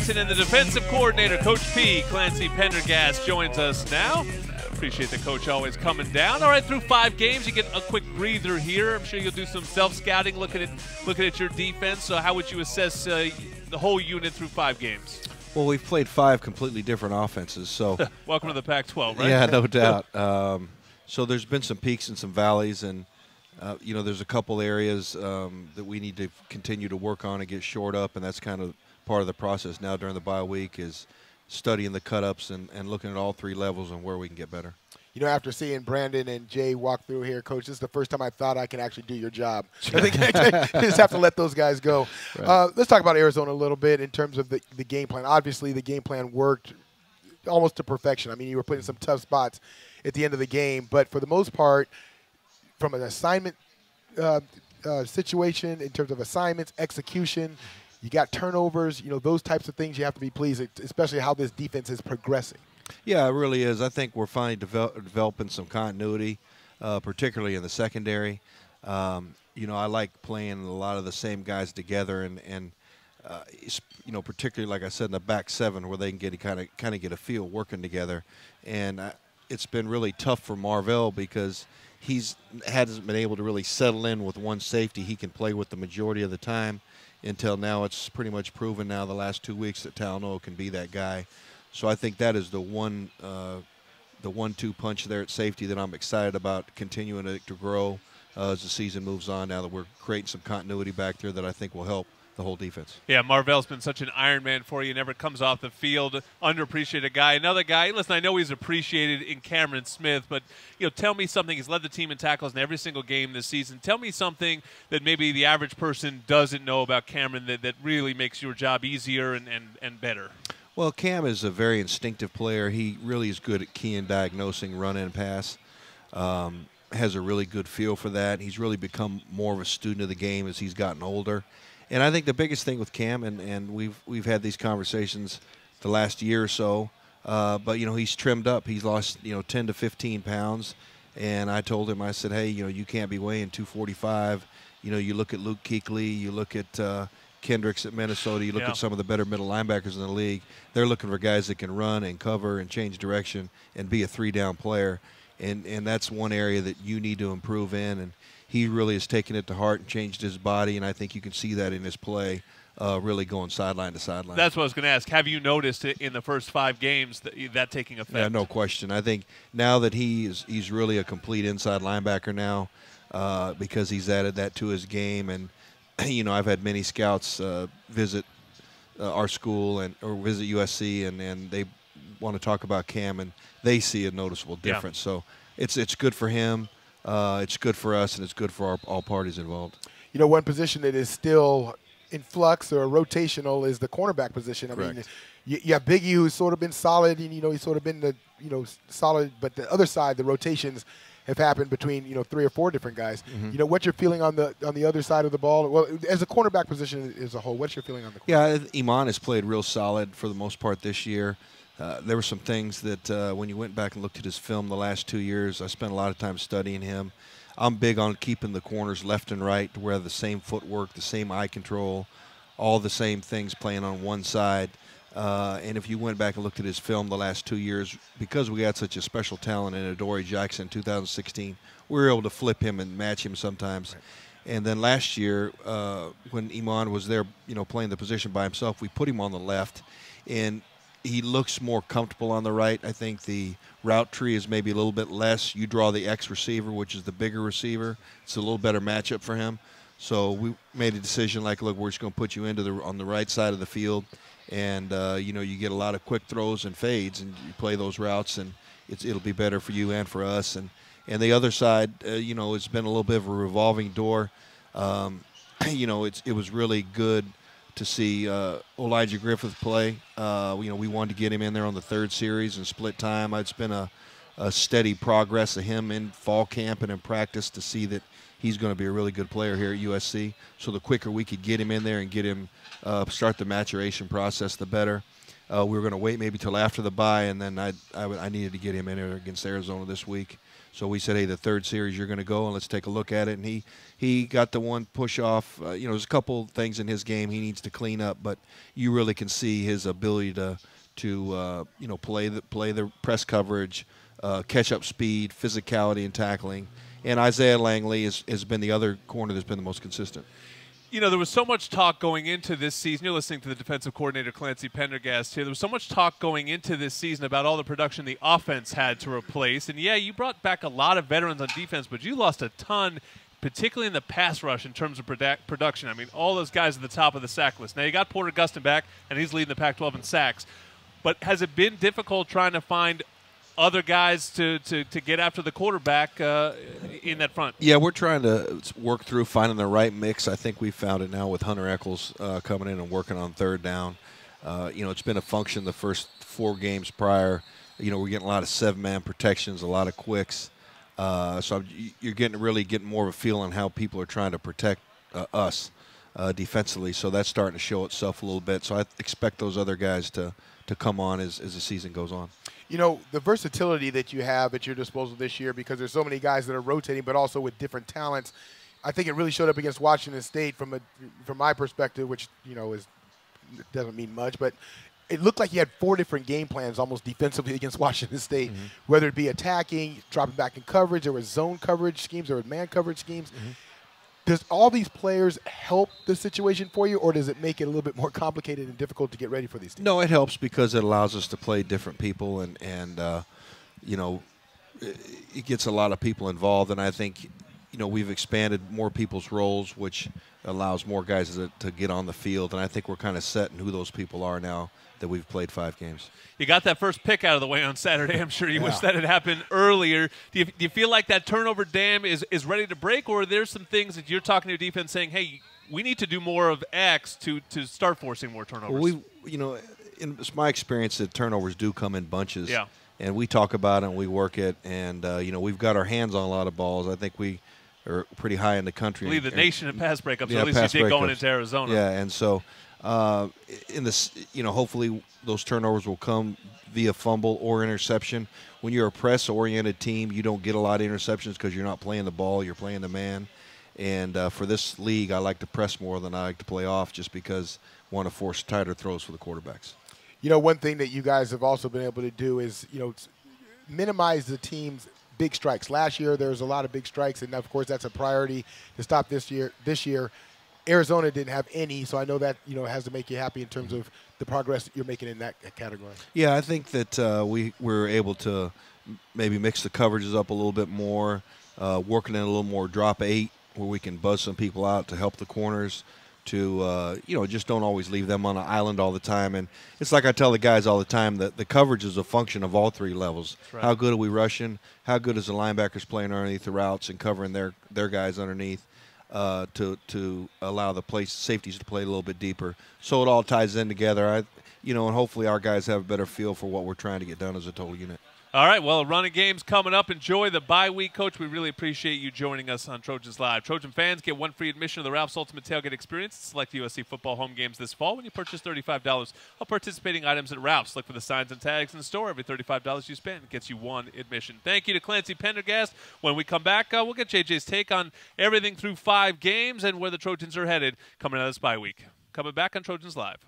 Jackson and the defensive coordinator, Coach P, Clancy Pendergast, joins us now. Appreciate the coach always coming down. All right, through 5 games, you get a quick breather here. I'm sure you'll do some self-scouting, looking at your defense. So how would you assess the whole unit through 5 games? Well, we've played 5 completely different offenses. So welcome to the Pac-12, right? Yeah, no doubt. So there's been some peaks and some valleys, and there's a couple areas that we need to continue to work on and get shored up, and that's kind of part of the process now during the bye week is studying the cut-ups and looking at all 3 levels and where we can get better. You know, after seeing Brandon and Jay walk through here, Coach, this is the first time I thought I can actually do your job. I think I just have to let those guys go. Right. Let's talk about Arizona a little bit in terms of the game plan. Obviously, the game plan worked almost to perfection. I mean, you were putting some tough spots at the end of the game, but for the most part, from an assignment situation, in terms of assignments, execution, you got turnovers, those types of things you have to be pleased, especially how this defense is progressing. Yeah, it really is. I think we're finally developing some continuity, particularly in the secondary. I like playing a lot of the same guys together, and particularly, like I said, in the back 7 where they can get kind of get a feel working together. And it's been really tough for Marvell because hasn't been able to really settle in with one safety he can play with the majority of the time until now. It's pretty much proven now the last 2 weeks that Talanoa can be that guy. So I think that is the 1-2 punch there at safety that I'm excited about continuing to grow as the season moves on, now that we're creating some continuity back there that I think will help the whole defense. Yeah, Marvell's been such an Iron Man for you. Never comes off the field. Underappreciated guy. Another guy, listen, I know he's appreciated in Cameron Smith, but tell me something. He's led the team in tackles in every single game this season. Tell me something that maybe the average person doesn't know about Cameron that really makes your job easier and better. Well, Cam is a very instinctive player. He really is good at keying, diagnosing run and pass. Has a really good feel for that. He's really become more of a student of the game as he's gotten older. And I think the biggest thing with Cam, and we've had these conversations the last year or so, but he's trimmed up. He's lost 10 to 15 pounds, and I told him, I said, hey, you can't be weighing 245. You look at Luke Kuechly, you look at Kendricks at Minnesota, you look at some of the better middle linebackers in the league. They're looking for guys that can run and cover and change direction and be a 3-down player, and that's one area that you need to improve in. And he really has taken it to heart and changed his body, and I think you can see that in his play, really going sideline to sideline. That's what I was going to ask. Have you noticed in the first 5 games that taking effect? Yeah, no question. I think now that he's really a complete inside linebacker now, because he's added that to his game. And I've had many scouts visit our school or visit USC, and they want to talk about Cam, and they see a noticeable difference. So it's good for him. It's good for us, and it's good for all parties involved. One position that is still in flux or rotational is the cornerback position. I mean, you have Biggie, who's sort of been solid, and he's sort of been the solid. But the other side, the rotations have happened between 3 or 4 different guys. Mm-hmm. What's your feeling on the other side of the ball? Well, as a cornerback position as a whole, what's your feeling on the cornerback? Yeah, Iman has played real solid for the most part this year. There were some things that when you went back and looked at his film the last 2 years, I spent a lot of time studying him. I'm big on keeping the corners left and right to where the same footwork, the same eye control, all the same things playing on one side. And if you went back and looked at his film the last 2 years, because we had such a special talent in Adoree Jackson in 2016, we were able to flip him and match him sometimes. Right. And then last year, when Iman was there, playing the position by himself, we put him on the left, and he looks more comfortable on the right. I think the route tree is maybe a little bit less. You draw the X receiver, which is the bigger receiver. It's a little better matchup for him. So we made a decision like, look, we're just going to put you on the right side of the field, and you get a lot of quick throws and fades, and you play those routes, and it'll be better for you and for us. And the other side, it's been a little bit of a revolving door. It was really good to see Elijah Griffith play. We wanted to get him in there on the 3rd series and split time. It's been a steady progress of him in fall camp and in practice to see that he's going to be a really good player here at USC. So the quicker we could get him in there and get him start the maturation process, the better. We were going to wait maybe till after the bye, and then I needed to get him in there against Arizona this week. So we said, hey, the third series you're going to go, and let's take a look at it. And he got the one push off. There's a couple things in his game he needs to clean up, but you really can see his ability to play the press coverage, catch up speed, physicality, and tackling. And Isaiah Langley has been the other corner that's been the most consistent. There was so much talk going into this season. You're listening to the defensive coordinator, Clancy Pendergast, here. There was so much talk going into this season about all the production the offense had to replace. And, yeah, you brought back a lot of veterans on defense, but you lost a ton, particularly in the pass rush in terms of production. I mean, all those guys at the top of the sack list. Now, you got Porter Gustin back, and he's leading the Pac-12 in sacks. But has it been difficult trying to find other guys to get after the quarterback in that front? Yeah, we're trying to work through finding the right mix. I think we found it now with Hunter Eccles coming in and working on third down. It's been a function the first 4 games prior. We're getting a lot of 7-man protections, a lot of quicks. So you're really getting more of a feel on how people are trying to protect us defensively. So that's starting to show itself a little bit. So I expect those other guys to come on as the season goes on. The versatility that you have at your disposal this year, because there's so many guys that are rotating, but also with different talents, I think it really showed up against Washington State from my perspective, which doesn't mean much, but it looked like you had 4 different game plans almost defensively against Washington State, whether it be attacking, dropping back in coverage, there was zone coverage schemes, there were man coverage schemes. Does all these players help the situation for you, or does it make it a little bit more complicated and difficult to get ready for these teams? No, it helps because it allows us to play different people, and it gets a lot of people involved. And I think, we've expanded more people's roles, which allows more guys to get on the field. And I think we're kind of set in who those people are now that we've played 5 games. You got that first pick out of the way on Saturday. I'm sure you wish that had happened earlier. Do you feel like that turnover dam is ready to break, or are there some things that you're talking to your defense saying, hey, we need to do more of X to start forcing more turnovers? Well, it's my experience that turnovers do come in bunches. Yeah. And we talk about it and we work it, and we've got our hands on a lot of balls. I think we are pretty high in the country. Lead the nation in pass breakups. Yeah, at least you did going into Arizona. Yeah, and so in this, hopefully those turnovers will come via fumble or interception. When you're a press-oriented team, you don't get a lot of interceptions because you're not playing the ball, you're playing the man. And for this league, I like to press more than I like to play off, just because I want to force tighter throws for the quarterbacks. One thing that you guys have also been able to do is, minimize the team's big strikes. Last year, there was a lot of big strikes, and of course, that's a priority to stop this year. Arizona didn't have any, so I know that has to make you happy in terms of the progress that you're making in that category. Yeah, I think that we were able to maybe mix the coverages up a little bit more, working in a little more drop 8, where we can buzz some people out to help the corners. To just don't always leave them on an island all the time. And it's like I tell the guys all the time that the coverage is a function of all 3 levels. Right. How good are we rushing? How good is the linebackers playing underneath the routes and covering their guys underneath? To allow the safeties to play a little bit deeper. So it all ties in together. And hopefully our guys have a better feel for what we're trying to get done as a total unit. All right, well, running game's coming up. Enjoy the bye week, Coach. We really appreciate you joining us on Trojans Live. Trojan fans get 1 free admission to the Ralph's Ultimate Tailgate Experience. Select USC football home games this fall when you purchase $35 of participating items at Ralph's. Look for the signs and tags in the store. Every $35 you spend gets you 1 admission. Thank you to Clancy Pendergast. When we come back, we'll get JJ's take on everything through 5 games and where the Trojans are headed coming out of this bye week. Coming back on Trojans Live.